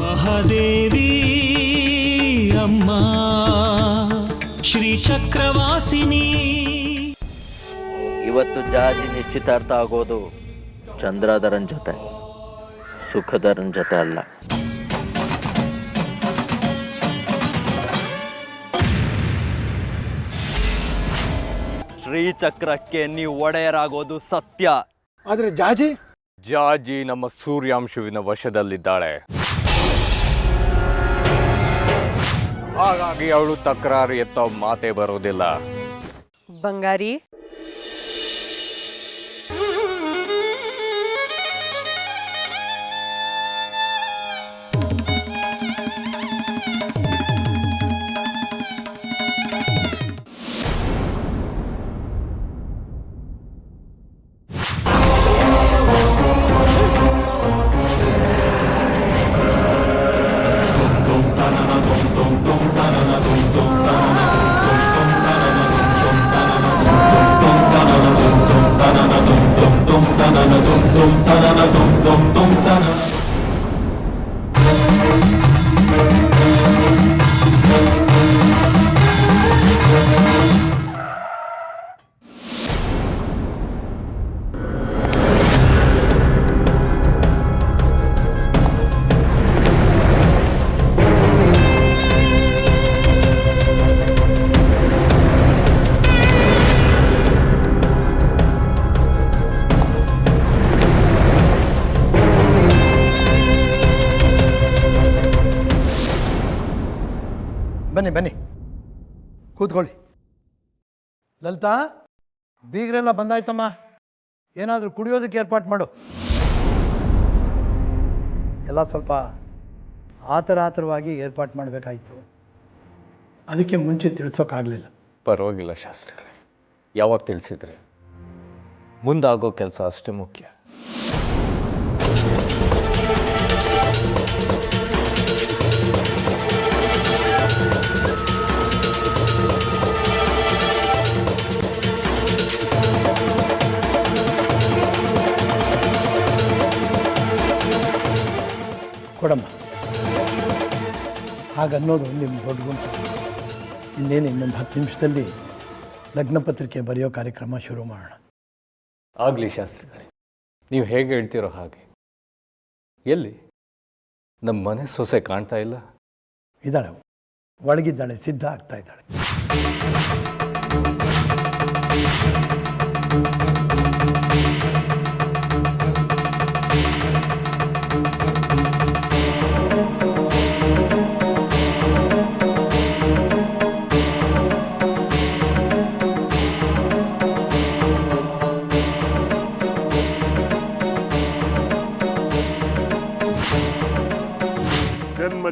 ಮಹಾದೇವಿ ಅಮ್ಮ ಶ್ರೀ ಚಕ್ರವಾಸಿನಿ. ಇವತ್ತು ಜಾಜಿ ನಿಶ್ಚಿತಾರ್ಥ ಆಗೋದು ಚಂದ್ರಾಧರನ್ ಜೊತೆ, ಸುಖಧರನ್ ಜೊತೆ ಅಲ್ಲ. ಶ್ರೀಚಕ್ರಕ್ಕೆ ನೀವು ಒಡೆಯರಾಗೋದು ಸತ್ಯ. ಆದ್ರೆ ಜಾಜಿ ನಮ್ಮ ಸೂರ್ಯಾಂಶುವಿನ ವಶದಲ್ಲಿದ್ದಾಳೆ. ಹಾಗಾಗಿ ಅವಳು ತಕರಾರು ಎತ್ತೋ ಮಾತೇ ಬರೋದಿಲ್ಲ. ಬಂಗಾರಿ, ಬನ್ನಿ ಬನ್ನಿ ಕೂತ್ಕೊಳ್ಳಿ. ಲಲಿತಾ, ಬೀಗರೆಲ್ಲ ಬಂದಾಯ್ತಮ್ಮ. ಏನಾದರೂ ಕುಡಿಯೋದಕ್ಕೆ ಏರ್ಪಾಟ್ ಮಾಡು. ಎಲ್ಲ ಸ್ವಲ್ಪ ಆತರವಾಗಿ ಏರ್ಪಾಟ್ ಮಾಡಬೇಕಾಯಿತು. ಅದಕ್ಕೆ ಮುಂಚೆ ತಿಳಿಸೋಕ್ಕಾಗಲಿಲ್ಲ. ಪರವಾಗಿಲ್ಲ ಶಾಸ್ತ್ರಿಗಳೇ, ಯಾವಾಗ ತಿಳಿಸಿದ್ರೆ ಮುಂದಾಗೋ ಕೆಲಸ ಅಷ್ಟೇ ಮುಖ್ಯ. ಕೊಡಮ್ಮ. ಹಾಗನ್ನೋದು ನಿಮ್ಮ ದೊಡ್ಡ ಗುಂಪು. ಇನ್ನೊಂದು 10 ನಿಮಿಷದಲ್ಲಿ ಲಗ್ನ ಪತ್ರಿಕೆ ಬರೆಯೋ ಕಾರ್ಯಕ್ರಮ ಶುರು ಮಾಡೋಣ. ಆಗಲಿ ಶಾಸ್ತ್ರಿಗಳೇ, ನೀವು ಹೇಗೆ ಹೇಳ್ತೀರೋ ಹಾಗೆ. ಎಲ್ಲಿ ನಮ್ಮ ಮನೆ ಸೊಸೆ ಕಾಣ್ತಾ ಇಲ್ಲ? ಇದ್ದಾಳೆ, ಒಳಗಿದ್ದಾಳೆ, ಸಿದ್ಧ ಆಗ್ತಾ ಇದ್ದಾಳೆ.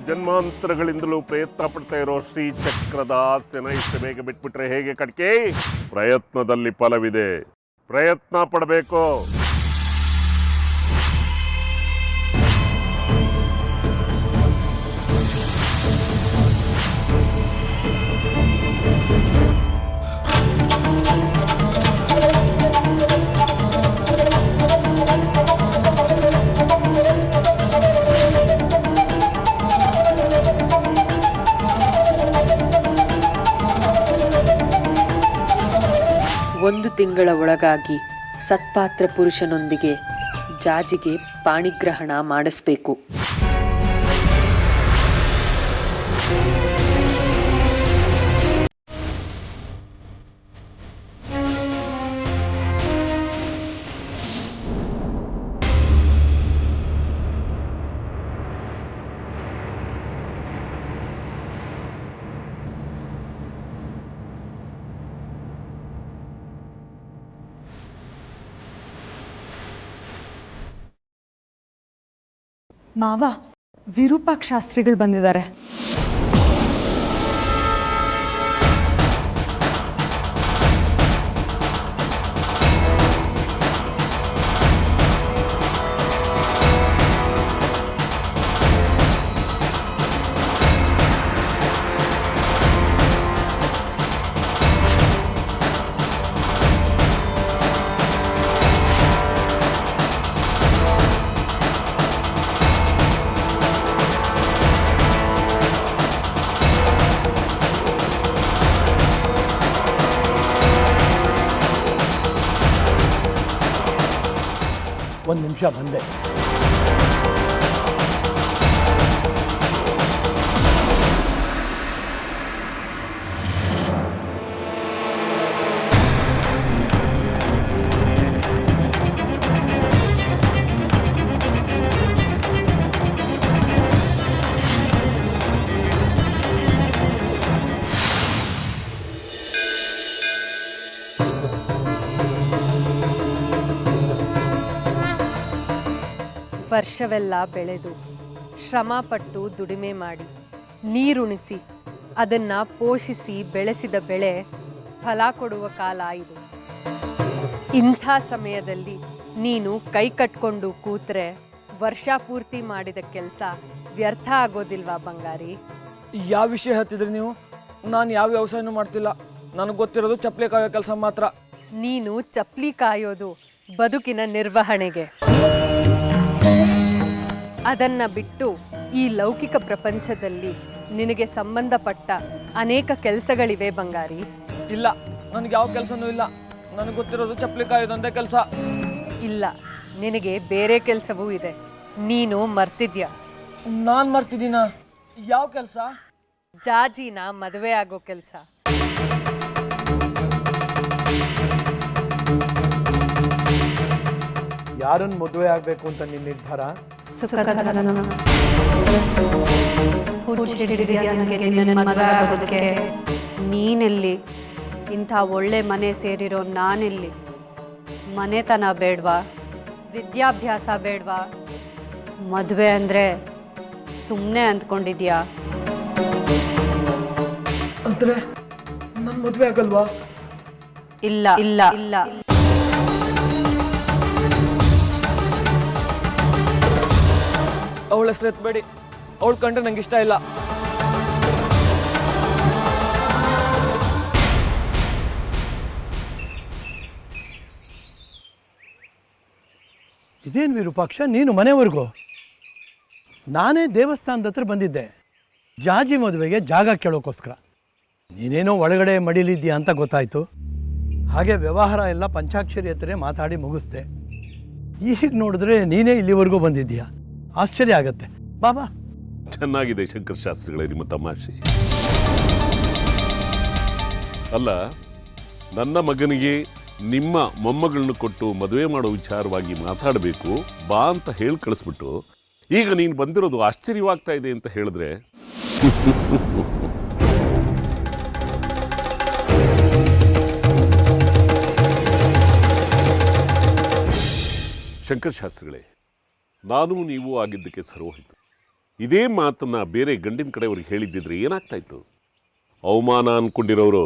ಜನ್ಮಾಂತರಗಳಿಂದಲೂ ಪ್ರಯತ್ನ ಪಡ್ತಾ ಇರೋ ಶ್ರೀಚಕ್ರದ ಆಸೆನ ಇಷ್ಟು ಬೇಗ ಬಿಟ್ಬಿಟ್ರೆ ಹೇಗೆ ಕಟ್ಕೆ? ಪ್ರಯತ್ನದಲ್ಲಿ ಫಲವಿದೆ, ಪ್ರಯತ್ನ ಪಡಬೇಕು. ಒಂದು ತಿಂಗಳ ಒಳಗಾಗಿ ಸತ್ಪಾತ್ರ ಪುರುಷನೊಂದಿಗೆ ಜಾಜಿಗೆ ಪಾಣಿಗ್ರಹಣ ಮಾಡಿಸ್ಬೇಕು. ಮಾವ, ವಿರೂಪಾಕ್ಷ ಶಾಸ್ತ್ರಿಗಳು ಬಂದಿದ್ದಾರೆ. ಒಂದು ನಿಮಿಷ ಬಂದೆ. ವರ್ಷವೆಲ್ಲ ಬೆಳೆದು ಶ್ರಮಪಟ್ಟು ದುಡಿಮೆ ಮಾಡಿ ನೀರುಣಿಸಿ ಅದನ್ನು ಪೋಷಿಸಿ ಬೆಳೆಸಿದ ಬೆಳೆ ಫಲ ಕೊಡುವ ಕಾಲ ಇದು. ಇಂಥ ಸಮಯದಲ್ಲಿ ನೀನು ಕೈ ಕಟ್ಕೊಂಡು ಕೂತ್ರೆ ವರ್ಷ ಪೂರ್ತಿ ಮಾಡಿದ ಕೆಲಸ ವ್ಯರ್ಥ ಆಗೋದಿಲ್ವಾ ಬಂಗಾರಿ? ಯಾವ ವಿಷಯ ಹೇಳ್ತಿದ್ರಿ ನೀವು? ನಾನು ಯಾವ ವ್ಯವಸಾಯನೂ ಮಾಡ್ತಿಲ್ಲ. ನನಗೆ ಗೊತ್ತಿರೋದು ಚಪ್ಪಲಿ ಕಾಯೋ ಕೆಲಸ ಮಾತ್ರ. ನೀನು ಚಪ್ಪಲಿ ಕಾಯೋದು ಬದುಕಿನ ನಿರ್ವಹಣೆಗೆ. ಅದನ್ನ ಬಿಟ್ಟು ಈ ಲೌಕಿಕ ಪ್ರಪಂಚದಲ್ಲಿ ನಿನಗೆ ಸಂಬಂಧಪಟ್ಟ ಅನೇಕ ಕೆಲಸಗಳಿವೆ ಬಂಗಾರಿ. ಇಲ್ಲ, ನನಗೆ ಯಾವ ಕೆಲಸನೂ ಇಲ್ಲ. ನನಗೆ ಗೊತ್ತಿರೋದು ಚಪ್ಪಲಿ ಕಾಯೋದಂತೆ ಕೆಲಸ. ಇಲ್ಲ, ನಿನಗೆ ಬೇರೆ ಕೆಲಸವೂ ಇದೆ. ನೀನು ಮರ್ತಿದ್ಯಾ? ನಾನು ಮರ್ತಿದ್ದೀನ? ಯಾವ ಕೆಲಸ? ಜಾಜಿನ ಮದುವೆ ಆಗೋ ಕೆಲಸ. ಯಾರನ್ನು ಮದುವೆ ಆಗಬೇಕು ಅಂತ ನಿನ್ನ ನಿರ್ಧಾರ? ನೀನೆಲ್ಲಿ? ಇಂಥ ಒಳ್ಳೆ ಮನೆ ಸೇರಿರೋ ನಾನೆಲ್ಲಿ? ಮನೆತನ ಬೇಡವಾ? ವಿದ್ಯಾಭ್ಯಾಸ ಬೇಡವಾ? ಮದುವೆ ಅಂದರೆ ಸುಮ್ಮನೆ ಅಂದ್ಕೊಂಡಿದ್ಯಾ? ಅಂದರೆ ನನ್ನ ಮದುವೆ ಆಗಲ್ವಾ? ಇಲ್ಲ ಇಲ್ಲ ಇಲ್ಲ. ಅವಳ ಹೆಸರು ಎತ್ತಬೇಡಿ. ಅವಳು ಕಂಡ್ರೆ ನಂಗೆ ಇಷ್ಟ ಇಲ್ಲ. ಇದೇನು ವಿರೂಪಾಕ್ಷ, ನೀನು ಮನೆವರೆಗೂ? ನಾನೇ ದೇವಸ್ಥಾನದ ಹತ್ರ ಬಂದಿದ್ದೆ ಜಾಜಿ ಮದುವೆಗೆ ಜಾಗ ಕೇಳೋಕ್ಕೋಸ್ಕರ. ನೀನೇನೋ ಒಳಗಡೆ ಮಡಿಲಿದ್ದೀಯಾ ಅಂತ ಗೊತ್ತಾಯಿತು. ಹಾಗೆ ವ್ಯವಹಾರ ಎಲ್ಲ ಪಂಚಾಕ್ಷರಿ ಹತ್ರ ಮಾತಾಡಿ ಮುಗಿಸ್ದೆ. ಈಗ ನೋಡಿದ್ರೆ ನೀನೇ ಇಲ್ಲಿವರೆಗೂ ಬಂದಿದ್ದೀಯಾ. ಆಶ್ಚರ್ಯ ಆಗತ್ತೆ. ಬಾಬಾ, ಚೆನ್ನಾಗಿದೆ ಶಂಕರ ಶಾಸ್ತ್ರಿಗಳೇ ನಿಮ್ಮ ತಮಾಷೆ. ಅಲ್ಲ, ನನ್ನ ಮಗನಿಗೆ ನಿಮ್ಮ ಮೊಮ್ಮಗಳನ್ನು ಕೊಟ್ಟು ಮದುವೆ ಮಾಡೋ ವಿಚಾರವಾಗಿ ಮಾತಾಡಬೇಕು ಬಾ ಅಂತ ಹೇಳಿ ಕಳಿಸ್ಬಿಟ್ಟು ಈಗ ನೀನು ಬಂದಿರೋದು ಆಶ್ಚರ್ಯವಾಗ್ತಾ ಇದೆ ಅಂತ ಹೇಳಿದ್ರೆ ಶಂಕರ ಶಾಸ್ತ್ರಿಗಳೇ, ನಾನು ನೀವು ಆಗಿದ್ದಕ್ಕೆ ಸರೋಹಿತು. ಇದೇ ಮಾತನ್ನ ಬೇರೆ ಗಂಡಿನ ಕಡೆಯವ್ರಿಗೆ ಹೇಳಿದ್ದಿದ್ರೆ ಏನಾಗ್ತಾ ಇತ್ತು? ಅವಮಾನ ಅನ್ಕೊಂಡಿರೋರು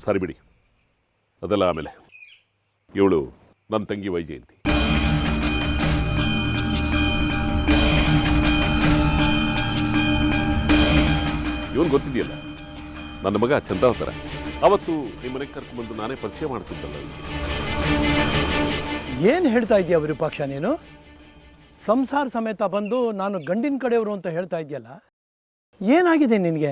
ಸರಿ ಬಿಡಿ, ಅದೆಲ್ಲ ಆಮೇಲೆ. ಇವಳು ನನ್ನ ತಂಗಿ ವೈಜಯಂತಿ. ಇವನು ಗೊತ್ತಿದೆಯಲ್ಲ, ನನ್ನ ಮಗ ಚಂದಾವತರ. ಅವತ್ತು ನಿಮ್ಮ ಮನೆಗೆ ಕರ್ಕೊಂಡ್ಬಂದು ನಾನೇ ಪರಿಚಯ ಮಾಡಿಸಿದ್ದಲ್ಲ. ಏನು ಹೇಳ್ತಾ ಇದೀಯ ವಿರೂಪಾಕ್ಷ ನೀನು? ಸಂಸಾರ ಸಮೇತ ಬಂದು ನಾನು ಗಂಡಿನ ಕಡೆಯವರು ಅಂತ ಹೇಳ್ತಾ ಇದೆಯಲ್ಲ, ಏನಾಗಿದೆ ನಿನಗೆ?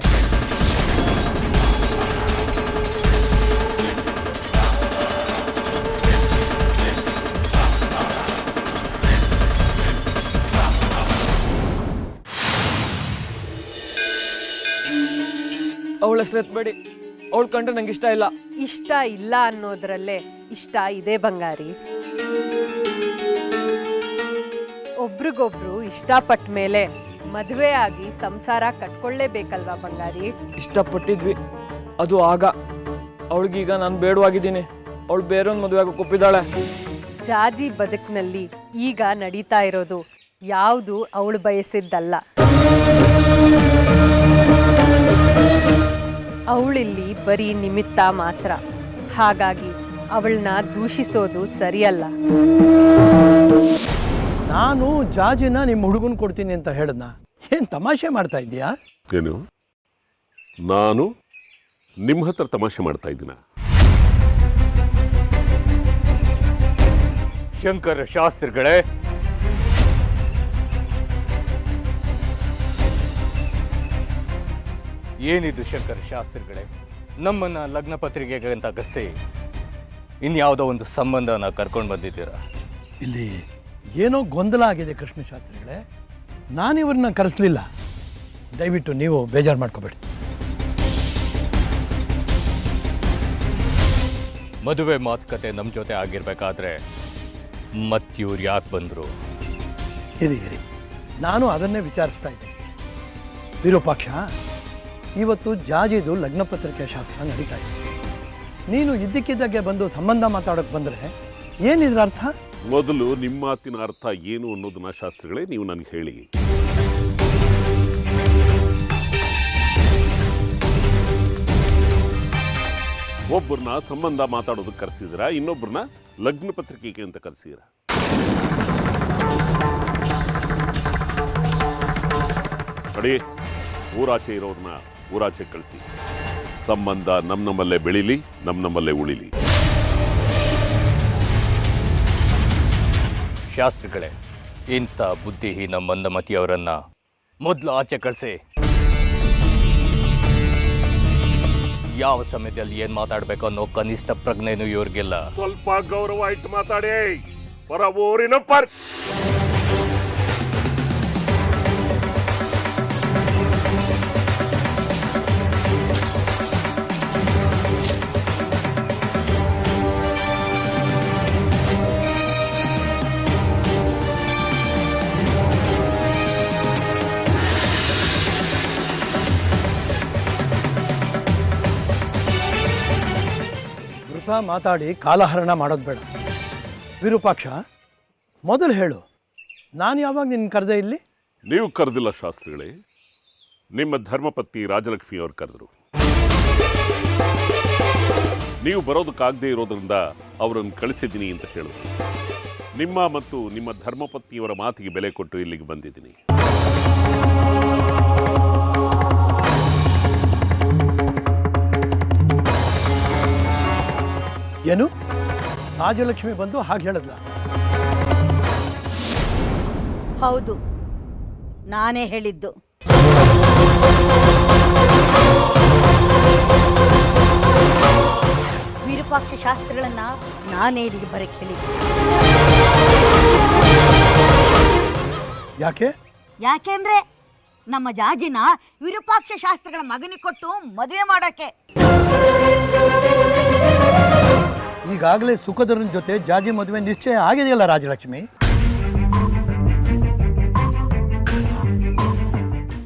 ಅವಳ ಹೆಸರು ಎತ್ತಬೇಡಿ. ಅವಳು ಕಂಡ್ರೆ ನಂಗೆ ಇಷ್ಟ ಇಲ್ಲ. ಇಷ್ಟ ಇಲ್ಲ ಅನ್ನೋದ್ರಲ್ಲೇ ಇಷ್ಟ ಇದೆ ಬಂಗಾರಿ. ಒಬ್ರಿಗೊಬ್ರು ಇಷ್ಟಪಟ್ಟ ಮೇಲೆ ಮದುವೆ ಆಗಿ ಸಂಸಾರ ಕಟ್ಕೊಳ್ಳೇಬೇಕಲ್ವಾ ಬಂಗಾರಿ? ಇಷ್ಟಪಟ್ಟಿದ್ವಿ, ಅದು ಆಗ. ಅವಳಿಗೀಗ ನಾನು ಬೇಡವಾಗಿದ್ದೀನಿ. ಅವಳು ಬೇರೊಂದು ಮದುವೆ ಆಗೋಕೆ ಒಪ್ಪಿದ್ದಾಳೆ. ಜಾಜಿ ಬದುಕಿನಲ್ಲಿ ಈಗ ನಡೀತಾ ಇರೋದು ಯಾವುದು ಅವಳು ಬಯಸಿದ್ದಲ್ಲ. ಅವಳಿಲ್ಲಿ ಬರೀ ನಿಮಿತ್ತ ಮಾತ್ರ. ಹಾಗಾಗಿ ಅವಳನ್ನ ದೂಷಿಸೋದು ಸರಿಯಲ್ಲ. ನಾನು ಜಾಜಿನ ನಿಮ್ಮ ಹುಡುಗನ ಕೊಡ್ತೀನಿ ಅಂತ ಹೇಳಿದ್ನ? ಏನು ತಮಾಷೆ ಮಾಡ್ತಾ ಇದೀಯಾ? ಏನು, ನಾನು ನಿಮ್ಮ ಹತ್ರ ತಮಾಷೆ ಮಾಡ್ತಾ ಇದ್ದೀನ? ಶಂಕರ ಶಾಸ್ತ್ರಿಗಳೇ, ಏನಿದು ಶಂಕರ ಶಾಸ್ತ್ರಿಗಳೇ? ನಮ್ಮನ್ನ ಲಗ್ನ ಪತ್ರಿಕೆಗೆ ಅಂತ ಕರೆಸಿ ಇನ್ಯಾವುದೋ ಒಂದು ಸಂಬಂಧನ ಕರ್ಕೊಂಡು ಬಂದಿದ್ದೀರಾ. ಇಲ್ಲಿ ಏನೋ ಗೊಂದಲ ಆಗಿದೆ ಕೃಷ್ಣಶಾಸ್ತ್ರಿಗಳೇ. ನಾನಿವ್ರನ್ನ ಕರೆಸಲಿಲ್ಲ. ದಯವಿಟ್ಟು ನೀವು ಬೇಜಾರು ಮಾಡ್ಕೋಬೇಡಿ. ಮದುವೆ ಮಾತುಕತೆ ನಮ್ಮ ಜೊತೆ ಆಗಿರ್ಬೇಕಾದ್ರೆ ಮತ್ತಿವ್ರು ಯಾಕೆ ಬಂದರು? ಇರಿ ನಾನು ಅದನ್ನೇ ವಿಚಾರಿಸ್ತಾ ಇದ್ದೀನಿ. ವಿರೂಪಾಕ್ಷ, ಇವತ್ತು ಜಾಜಿದು ಲಗ್ನ ಪತ್ರಿಕೆ ಶಾಸ್ತ್ರ ನಡೀತಾ ಇದೆ. ನೀನು ಇದ್ದಕ್ಕಿದ್ದಾಗೆ ಬಂದು ಸಂಬಂಧ ಮಾತಾಡೋಕ್ಕೆ ಬಂದರೆ ಏನಿದ್ರ ಅರ್ಥ? ಮೊದಲು ನಿಮ್ಮ ಮಾತಿನ ಅರ್ಥ ಏನು ಅನ್ನೋದನ್ನ ಶಾಸ್ತ್ರಿಗಳೇ ನೀವು ನನಗೆ ಹೇಳಿ. ಒಬ್ಬರನ್ನ ಸಂಬಂಧ ಮಾತಾಡೋದಕ್ಕೆ ಕರೆಸಿದಿರಾ, ಇನ್ನೊಬ್ಬರನ್ನ ಲಗ್ನ ಪತ್ರಿಕೆಗೆ ಅಂತ ಕರೆಸಿದಿರಾ? ನೋಡಿ, ಊರಾಚೆ ಇರೋರನ್ನ ಊರಾಚೆ ಕಳಿಸಿ. ಸಂಬಂಧ ನಮ್ಮಲ್ಲೇ ಬೆಳೀಲಿ, ನಮ್ಮಲ್ಲೇ ಉಳಿಲಿ. ಶಾಸ್ತ್ರಿಗಳೇ, ಇಂಥ ಬುದ್ಧಿಹೀನ ಮಂದಮತಿಯವರನ್ನ ಮೊದಲು ಆಚೆ ಕಳಿಸಿ. ಯಾವ ಸಮಯದಲ್ಲಿ ಏನ್ ಮಾತಾಡ್ಬೇಕು ಅನ್ನೋ ಕನಿಷ್ಠ ಪ್ರಜ್ಞೆನೂ ಇವ್ರಿಗಿಲ್ಲ. ಸ್ವಲ್ಪ ಗೌರವ ಇಟ್ಟು ಮಾತಾಡಿ. ಪರ ಊರಿನ ಪರ್ ಮಾತಾಡಿ ಕಾಲಹರಣ ಮಾಡೋದು ಬೇಡ. ವಿರೂಪಾಕ್ಷ, ಮೊದಲು ಹೇಳು, ನಾನು ಯಾವಾಗ ನಿನ್ನ ಕರೆದೆ ಇಲ್ಲಿ? ನೀವು ಕರೆದಿಲ್ಲ ಶಾಸ್ತ್ರಿಗಳೇ, ನಿಮ್ಮ ಧರ್ಮಪತ್ನಿ ರಾಜಲಕ್ಷ್ಮಿ ಅವರು ಕರೆದ್ರು. ನೀವು ಬರೋದಕ್ಕಾಗದೇ ಇರೋದ್ರಿಂದ ಅವರನ್ನು ಕಳಿಸಿದ್ದೀನಿ ಅಂತ ಹೇಳಿದ್ರು. ನಿಮ್ಮ ಮತ್ತು ನಿಮ್ಮ ಧರ್ಮಪತ್ನಿಯವರ ಮಾತಿಗೆ ಬೆಲೆ ಕೊಟ್ಟು ಇಲ್ಲಿಗೆ ಬಂದಿದ್ದೀನಿ. ಏನು? ರಾಜಲಕ್ಷ್ಮಿ ಬಂದು ಹಾಗೆ ಹೇಳದ್ಲ? ಹೌದು, ನಾನೇ ಹೇಳಿದ್ದು. ವಿರೂಪಾಕ್ಷ ಶಾಸ್ತ್ರಿಗಳನ್ನ ನಾನೇ ಇಲ್ಲಿಗೆ ಬರಕ್ಕೆ ಹೇಳಿದ್ದು. ಯಾಕೆ? ಯಾಕೆಂದ್ರೆ ನಮ್ಮ ಜಾಜಿನ ವಿರೂಪಾಕ್ಷ ಶಾಸ್ತ್ರಿಗಳ ಮಗನಿಗೆ ಕೊಟ್ಟು ಮದುವೆ ಮಾಡೋಕೆ. ಈಗಾಗಲೇ ಸುಖದರನ ಜೊತೆ ಜಾಜಿ ಮದುವೆ ನಿಶ್ಚಯ ಆಗಿದೆಯಲ್ಲ ರಾಜಲಕ್ಷ್ಮಿ.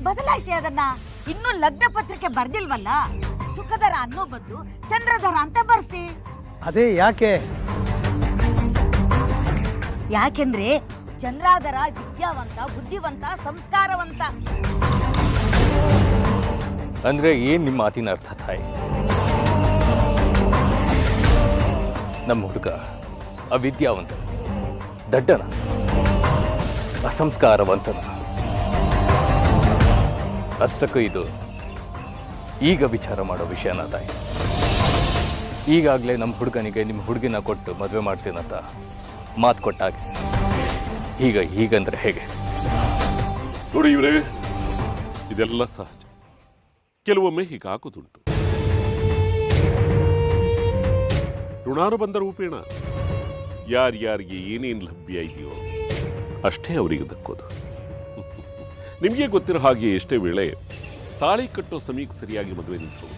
ಬದಲಾಯಿಸಿ ಅದನ್ನ. ಇನ್ನೂ ಲಗ್ನ ಪತ್ರಿಕೆ ಬರ್ದಿಲ್ವಲ್ಲ. ಸುಖದರ ಅನ್ನೋ ಬದಲು ಚಂದ್ರಧರ ಅಂತ ಬರ್ಸಿ. ಅದೇ ಯಾಕೆ? ಯಾಕೆಂದ್ರೆ ಚಂದ್ರಾಧರ ವಿದ್ಯಾವಂತ, ಬುದ್ಧಿವಂತ, ಸಂಸ್ಕಾರವಂತ. ಅಂದ್ರೆ ಏನ್ ನಿಮ್ಮ ಮಾತಿನ ಅರ್ಥ ತಾಯಿ? ನಮ್ಮ ಹುಡುಗ ಅವಿದ್ಯಾವಂತ, ದಡ್ಡನ, ಅಸಂಸ್ಕಾರವಂತನ. ಅಷ್ಟಕ್ಕೂ ಇದು ಈಗ ವಿಚಾರ ಮಾಡೋ ವಿಷಯನ ತಾಯಿ. ಈಗಾಗಲೇ ನಮ್ಮ ಹುಡುಗನಿಗೆ ನಿಮ್ಮ ಹುಡುಗಿನ ಕೊಟ್ಟು ಮದುವೆ ಮಾಡ್ತೀನಂತ ಮಾತು ಕೊಟ್ಟಾಗೆ ಹೀಗಂದ್ರೆ ಹೇಗೆ? ನೋಡಿ ಇವರೇ, ಇದೆಲ್ಲ ಸಹಜ. ಕೆಲವೊಮ್ಮೆ ಹೀಗಾಗೋದುಂಟು. ಋಣಾನುಬಂಧ ರೂಪೇಣ ಯಾರ್ಯಾರಿಗೆ ಏನೇನು ಲಭ್ಯ ಇದೆಯೋ ಅಷ್ಟೇ ಅವರಿಗೆ ದಕ್ಕೋದು. ನಿಮಗೆ ಗೊತ್ತಿರೋ ಹಾಗೆ ಎಷ್ಟೇ ವೇಳೆ ತಾಳಿ ಕಟ್ಟೋ ಸಮಯಕ್ಕೆ ಸರಿಯಾಗಿ ಮದುವೆ ನಿಂತು.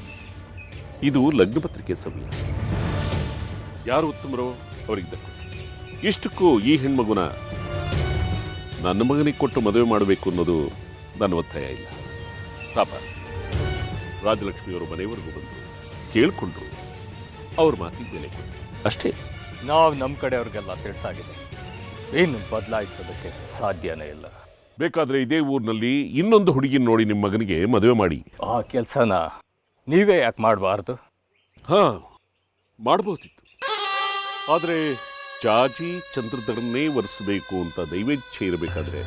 ಇದು ಲಗ್ನ ಪತ್ರಿಕೆ ಸಮಯ. ಯಾರು ಉತ್ತಮರೋ ಅವರಿಗೆ ದಕ್ಕೋದು. ಇಷ್ಟಕ್ಕೂ ಈ ಹೆಣ್ಮಗುನ ನನ್ನ ಮಗನಿಗೆ ಕೊಟ್ಟು ಮದುವೆ ಮಾಡಬೇಕು ಅನ್ನೋದು ನನ್ನ ಒತ್ತಾಯ ಇಲ್ಲ. ಪಾಪ ರಾಜಲಕ್ಷ್ಮಿಯವರು ಮನೆಯವರೆಗೂ ಬಂದರು, ಕೇಳಿಕೊಂಡ್ರು, ಅವ್ರ ಮಾತಿಗೆ ಬೆಲೆ ಕೊಟ್ಟರು ಅಷ್ಟೇ. ನಾವು ನಮ್ಮ ಕಡೆಯವ್ರಿಗೆಲ್ಲ ತಿಳಿಸಾಗಿದೆ. ಏನು ಬದಲಾಯಿಸೋದಕ್ಕೆ ಸಾಧ್ಯನೇ ಇಲ್ಲ. ಬೇಕಾದ್ರೆ ಇದೇ ಊರಿನಲ್ಲಿ ಇನ್ನೊಂದು ಹುಡುಗಿನ ನೋಡಿ ನಿಮ್ಮ ಮಗನಿಗೆ ಮದುವೆ ಮಾಡಿ. ಆ ಕೆಲಸನ ನೀವೇ ಯಾಕೆ ಮಾಡಬಾರ್ದು? ಹಾ, ಮಾಡಬಹುದಿತ್ತು. ಆದರೆ ಜಾಜಿ ಚಂದ್ರಧರನ್ನೇ ಒರೆಸಬೇಕು ಅಂತ ದೈವೇಚ್ಛೆ ಇರಬೇಕಾದ್ರೆ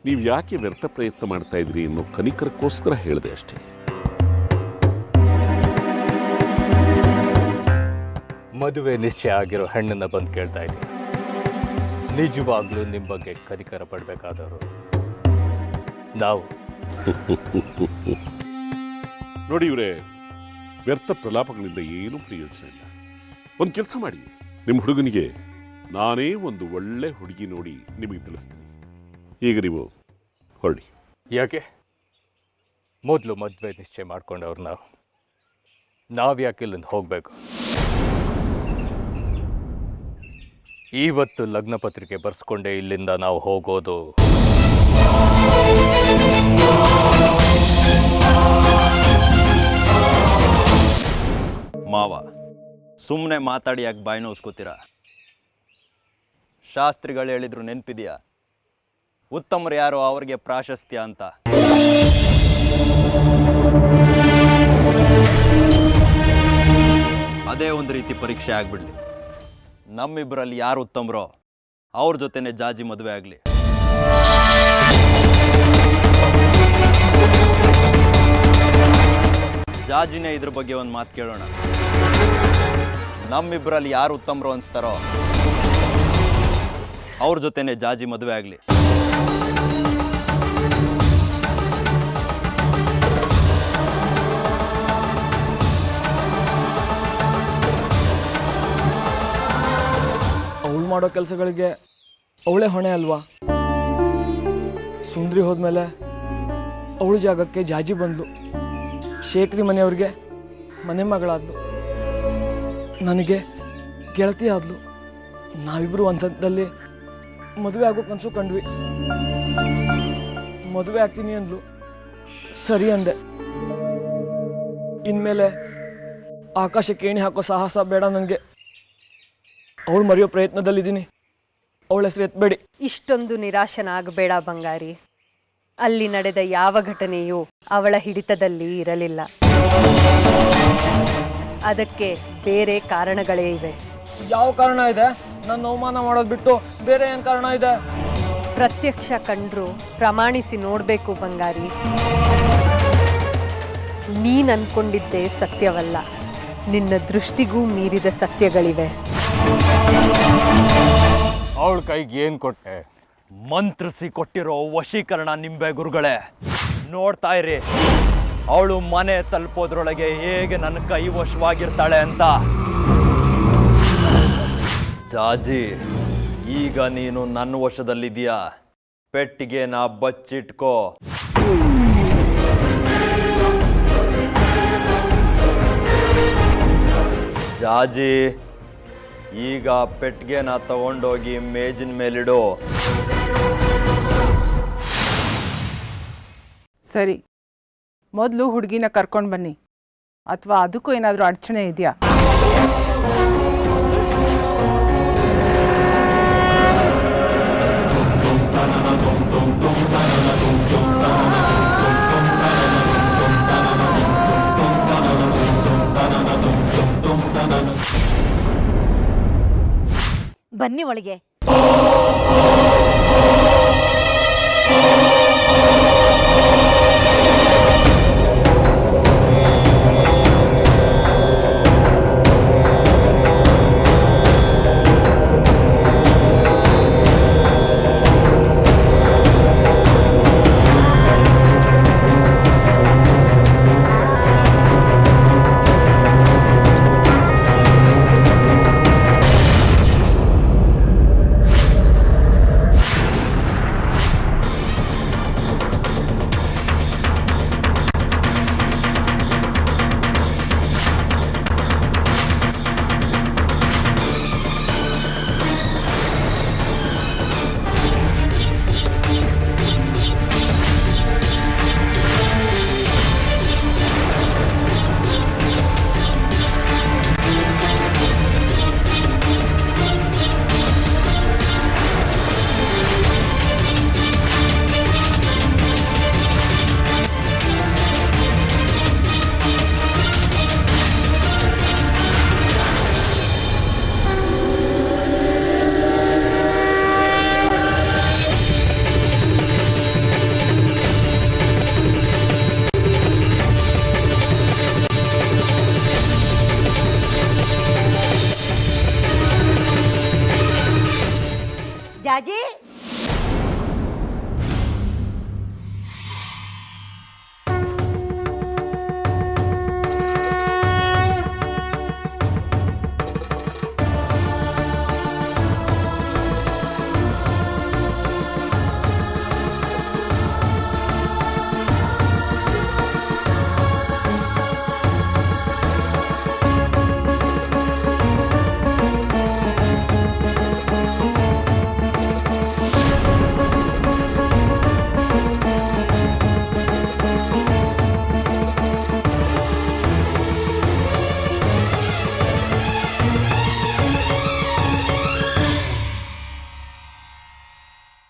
ನೀವು ಯಾಕೆ ವ್ಯರ್ಥ ಪ್ರಯತ್ನ ಮಾಡ್ತಾ ಇದ್ರಿ ಅನ್ನೋ ಕನಿಕರಕ್ಕೋಸ್ಕರ ಹೇಳಿದೆ ಅಷ್ಟೇ. ಮದುವೆ ನಿಶ್ಚಯ ಆಗಿರೋ ಹೆಣ್ಣನ್ನ ಬಂದು ಕೇಳ್ತಾ ಇದ್ದೀನಿ. ನಿಜವಾಗ್ಲೂ ನಿಮ್ಮ ಬಗ್ಗೆ ಕನಿಕರ ಪಡಬೇಕಾದವರು ನಾವು. ನೋಡಿ ಇವರೇ, ವ್ಯರ್ಥ ಪ್ರಲಾಪಗಳಿಂದ ಏನೂ ಪ್ರಯೋಜನ ಇಲ್ಲ. ಒಂದು ಕೆಲಸ ಮಾಡಿ, ನಿಮ್ಮ ಹುಡುಗನಿಗೆ ನಾನೇ ಒಂದು ಒಳ್ಳೆ ಹುಡುಗಿ ನೋಡಿ ನಿಮಗೆ ತಿಳಿಸ್ತೀನಿ. ಈಗ ನೀವು ಹೊರಡಿ. ಯಾಕೆ ಮೊದಲು ಮದುವೆ ನಿಶ್ಚಯ ಮಾಡ್ಕೊಂಡವ್ರು ನಾವು ಯಾಕೆ ಇಲ್ಲಿಂದ ಹೋಗಬೇಕು? ಇವತ್ತು ಲಗ್ನ ಪತ್ರಿಕೆ ಬರ್ಸ್ಕೊಂಡೆ ಇಲ್ಲಿಂದ ನಾವು ಹೋಗೋದು. ಮಾವ, ಸುಮ್ಮನೆ ಮಾತಾಡಿ ಯಾಕೆ ಬಾಯಿ ನೋಸ್ಕೋತೀರ? ಶಾಸ್ತ್ರಿಗಳು ಹೇಳಿದ್ರು ನೆನಪಿದೆಯಾ? ಉತ್ತಮರು ಯಾರು ಅವ್ರಿಗೆ ಪ್ರಾಶಸ್ತ್ಯ ಅಂತ. ಅದೇ ಒಂದು ರೀತಿ ಪರೀಕ್ಷೆ ಆಗ್ಬಿಡ್ಲಿ. ನಮ್ಮಿಬ್ಬರಲ್ಲಿ ಯಾರು ಉತ್ತಮರೋ ಅವ್ರ ಜೊತೆನೆ ಜಾಜಿ ಮದುವೆ ಆಗಲಿ. ಜಾಜಿನೇ ಇದ್ರ ಬಗ್ಗೆ ಒಂದು ಮಾತು ಕೇಳೋಣ. ನಮ್ಮಿಬ್ಬರಲ್ಲಿ ಯಾರು ಉತ್ತಮರು ಅನಿಸ್ತಾರೋ ಅವ್ರ ಜೊತೆನೆ ಜಾಜಿ ಮದುವೆ ಆಗಲಿ. ಅವಳು ಮಾಡೋ ಕೆಲಸಗಳಿಗೆ ಅವಳೇ ಹೊಣೆ ಅಲ್ವಾ? ಸುಂದ್ರಿ ಹೋದ್ಮೇಲೆ ಅವಳ ಜಾಗಕ್ಕೆ ಜಾಜಿ ಬಂದ್ಲು. ಶೇಖರಿ ಮನೆಯವ್ರಿಗೆ ಮನೆ ಮಗಳಾದ್ಲು, ನನಗೆ ಗೆಳತಿ ಆದ್ಲು. ನಾವಿಬ್ಬರು ಒಂಥದ್ದಲ್ಲಿ ಮದುವೆ ಆಗೋ ಕನಸು ಕಂಡ್ವಿ. ಮದುವೆ ಆಗ್ತೀನಿ ಅಂದ್ಲು, ಸರಿ ಅಂದೆ. ಇನ್ಮೇಲೆ ಆಕಾಶಕ್ಕೆ ಏಣಿ ಹಾಕೋ ಸಾಹಸ ಬೇಡ ನನಗೆ. ಅವಳು ಮರೆಯೋ ಪ್ರಯತ್ನದಲ್ಲಿದ್ದೀನಿ. ಅವಳ ಹೆಸರು ಎತ್ತಬೇಡಿ. ಇಷ್ಟೊಂದು ನಿರಾಶನಾಗಬೇಡ ಬಂಗಾರಿ. ಅಲ್ಲಿ ನಡೆದ ಯಾವ ಘಟನೆಯೂ ಅವಳ ಹಿಡಿತದಲ್ಲಿ ಇರಲಿಲ್ಲ. ಅದಕ್ಕೆ ಬೇರೆ ಕಾರಣಗಳೇ ಇವೆ. ಯಾವ ಕಾರಣ ಇದೆ? ನನ್ನ ಅವಮಾನ ಮಾಡೋದು ಬಿಟ್ಟು ಬೇರೆ ಏನು ಕಾರಣ ಇದೆ? ಪ್ರತ್ಯಕ್ಷ ಕಂಡ್ರು ಪ್ರಮಾಣಿಸಿ ನೋಡಬೇಕು ಬಂಗಾರಿ. ನೀನ್ ಅನ್ಕೊಂಡಿದ್ದೇ ಸತ್ಯವಲ್ಲ, ನಿನ್ನ ದೃಷ್ಟಿಗೂ ಮೀರಿದ ಸತ್ಯಗಳಿವೆ. ಅವಳ ಕೈಗೆ ಏನು ಕೊಟ್ಟೆ? ಮಂತ್ರಿಸಿ ಕೊಟ್ಟಿರೋ ವಶೀಕರಣ ನಿಂಬೆ ಗುರುಗಳೇ. ನೋಡ್ತಾ ಇರಿ, ಅವಳು ಮನೆ ತಲುಪೋದ್ರೊಳಗೆ ಹೇಗೆ ನನ್ನ ಕೈ ವಶವಾಗಿರ್ತಾಳೆ ಅಂತ. ಜಾಜಿ, ಈಗ ನೀನು ನನ್ನ ವಶದಲ್ಲಿದ್ದೀಯಾ. ಪೆಟ್ಟಿಗೆ ನಾ ಬಚ್ಚಿಟ್ಕೋ. ಜಾಜಿ, ಈಗ ಪೆಟ್ಟಿಗೆನ ತಗೊಂಡೋಗಿ ಮೇಜಿನ ಮೇಲಿಡು. ಸರಿ, ಮೊದಲು ಹುಡುಗಿನ ಕರ್ಕೊಂಡು ಬನ್ನಿ. ಅಥವಾ ಅದಕ್ಕೂ ಏನಾದರೂ ಅಡಚಣೆ ಇದೆಯಾ? ಬನ್ನಿ ಒಳಗೆ.